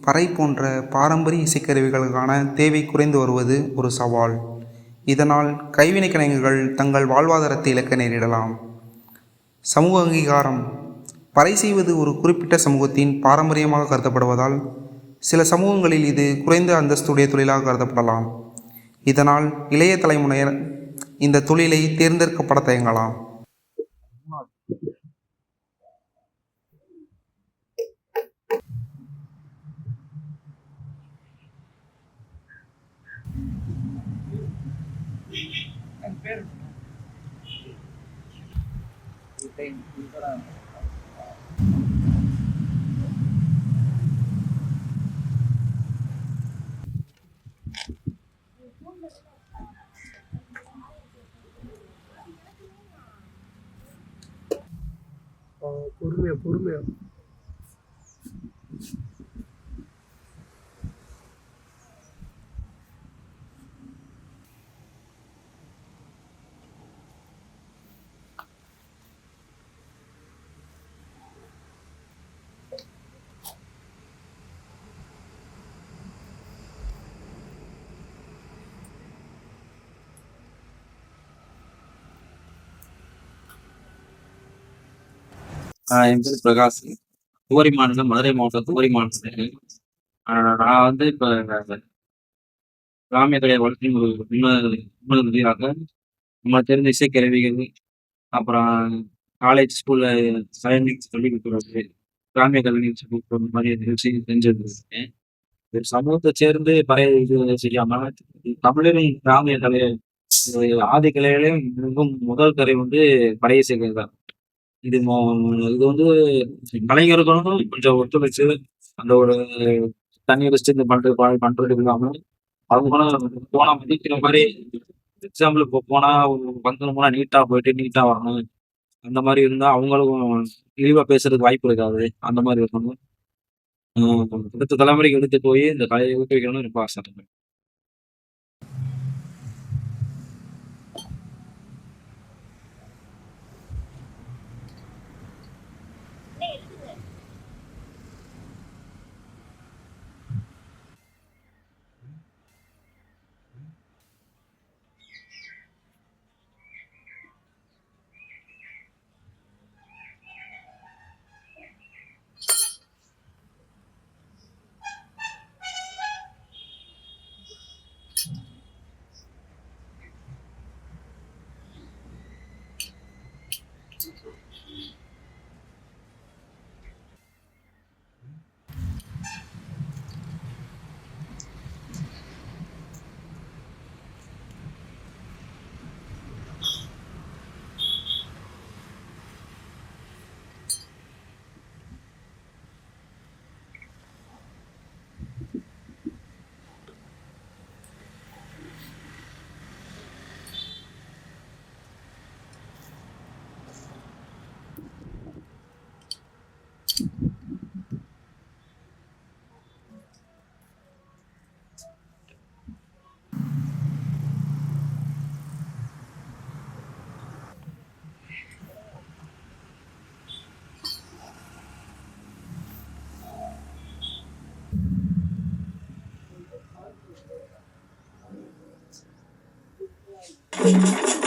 பறை போன்ற பாரம்பரிய இசைக்கருவிகளுக்கான தேவை குறைந்து வருவது ஒரு சவால். இதனால் கைவினைக் கலைஞர்கள் தங்கள் வாழ்வாதாரத்தை இழக்க நேரிடலாம். சமூக அங்கீகாரம். பறை செய்வது ஒரு குறிப்பிட்ட சமூகத்தின் பாரம்பரியமாக கருதப்படுவதால் சில சமூகங்களில் இது குறைந்த அந்தஸ்துடைய தொழிலாக கருதப்படலாம். இதனால் இளைய தலைமுறையினர் இந்த தொழிலை தேர்ந்தெடுக்கப்பட தயங்கலாம். பொறுமையா பொறுமையா என் பேர் பிரகாஷ். குமரி மாநிலம், மதுரை மாவட்டம் குமரி மாவட்டத்தில். நான் வந்து இப்போ கிராமிய கலையை வளர்ச்சி முன்னுறுதியாக நம்ம தெரிந்த இசைக்கருவிகள், அப்புறம் காலேஜ் ஸ்கூலில் சயின்ஸ் சொல்லிக் கொடுக்குறது, கிராமிய கல்வி நிகழ்ச்சி கொடுக்குறது மாதிரி நிகழ்ச்சி செஞ்சுருக்கேன். ஒரு சமூகத்தை சேர்ந்து பறைய இது செய்யாம தமிழரின் கிராமிய கலை ஆதி கலையிலையும் மிகவும் முதல் கலை வந்து பறைய செய்கிறது தான். இது வந்து கலைஞர்களும் கொஞ்சம் ஒத்துழைச்சு அந்த ஒரு தண்ணி வச்சுட்டு இந்த பண்றது இல்லாம அவங்களும் போனா மதிக்கிற மாதிரி. எக்ஸாம்பிள் இப்போ போனா வந்துடும் நீட்டா போயிட்டு நீட்டா வரணும். அந்த மாதிரி இருந்தா அவங்களுக்கும் இழிவா பேசுறதுக்கு வாய்ப்பு இருக்காது. அந்த மாதிரி இருக்கணும். அடுத்த தலைமுறைக்கு எடுத்து போய் இந்த கலையை ஊக்குவிக்கணும்னு ரொம்ப ஆசைப்படுறேன். Thank you.